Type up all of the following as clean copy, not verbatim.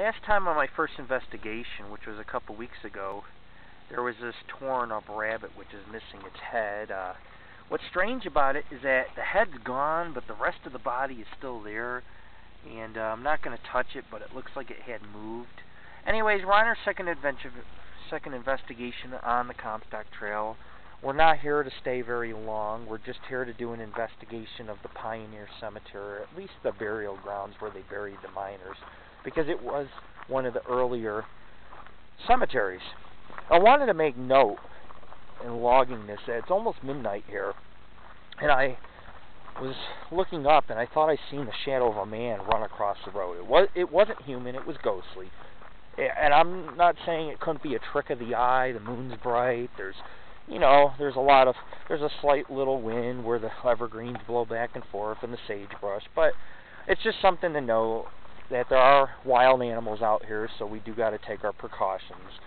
Last time on my first investigation, which was a couple weeks ago, there was this torn up rabbit which is missing its head. What's strange about it is that the head's gone, but the rest of the body is still there. And I'm not going to touch it, but it looks like it had moved. Anyways, we're on our second investigation on the Comstock Trail. We're not here to stay very long. We're just here to do an investigation of the Pioneer Cemetery, or at least the burial grounds where they buried the miners, because it was one of the earlier cemeteries. I wanted to make note in logging this that it's almost midnight here, and I was looking up and I thought I seen the shadow of a man run across the road. It wasn't human, it was ghostly. And I'm not saying it couldn't be a trick of the eye. The moon's bright. There's a slight little wind where the evergreens blow back and forth and the sagebrush, but it's just something to know that there are wild animals out here, so we do got to take our precautions.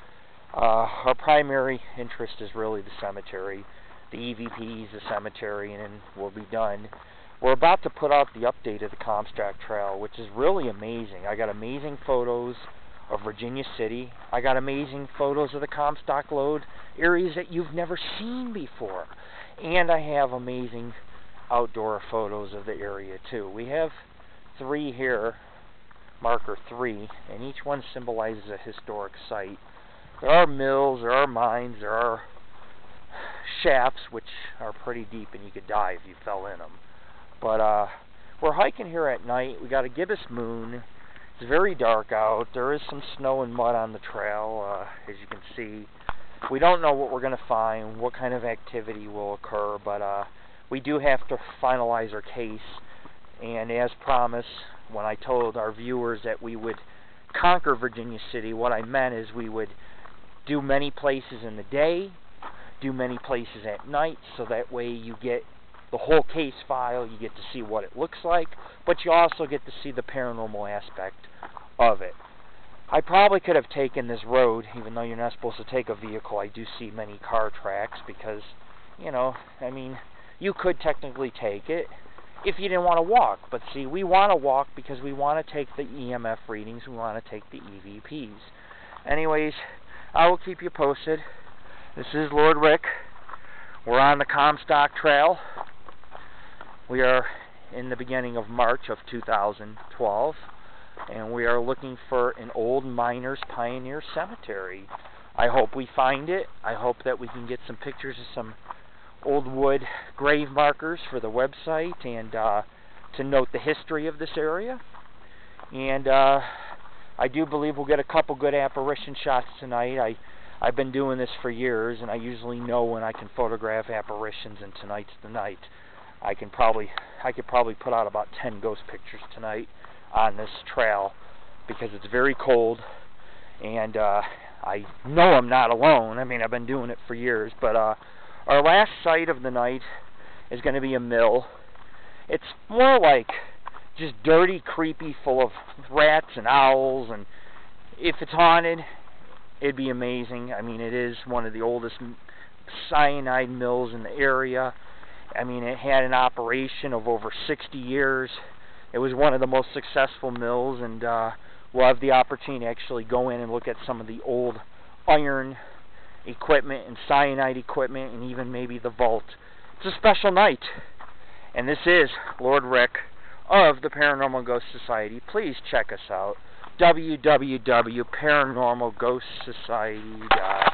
Our primary interest is really the cemetery, the EVPs, the cemetery, and then we'll be done. We're about to put out the update of the Comstock Trail, which is really amazing. I got amazing photos of Virginia City. I got amazing photos of the Comstock Lode, areas that you've never seen before. And I have amazing outdoor photos of the area too. We have 3 here, marker 3, and each one symbolizes a historic site. There are mills, there are mines, there are shafts which are pretty deep and you could die if you fell in them. But we're hiking here at night. We got a gibbous moon. It's very dark out. There is some snow and mud on the trail, as you can see. We don't know what we're going to find, what kind of activity will occur, but we do have to finalize our case. And as promised, when I told our viewers that we would conquer Virginia City, what I meant is we would do many places in the day, do many places at night, so that way you get the whole case file, you get to see what it looks like, but you also get to see the paranormal aspect of it. I probably could have taken this road, even though you're not supposed to take a vehicle. I do see many car tracks because, I mean, you could technically take it if you didn't want to walk. But see, we want to walk because we want to take the EMF readings, we want to take the EVPs. Anyways, I will keep you posted. This is Lord Rick. We're on the Comstock Trail. We are in the beginning of March of 2012, and we are looking for an old miners' pioneer cemetery. I hope we find it. I hope that we can get some pictures of some old wood grave markers for the website and to note the history of this area. And I do believe we'll get a couple good apparition shots tonight. I've been doing this for years, and I usually know when I can photograph apparitions, and tonight's the night. I could probably put out about 10 ghost pictures tonight on this trail because it's very cold, and I know I'm not alone. I mean, I've been doing it for years, but our last site of the night is going to be a mill. It's more like just dirty, creepy, full of rats and owls, and if it's haunted, it'd be amazing. I mean, it is one of the oldest cyanide mills in the area. I mean, it had an operation of over 60 years. It was one of the most successful mills, and we'll have the opportunity to actually go in and look at some of the old iron equipment and cyanide equipment, and even maybe the vault. It's a special night. And this is Lord Rick of the Paranormal Ghost Society. Please check us out. www.paranormalghostsociety.com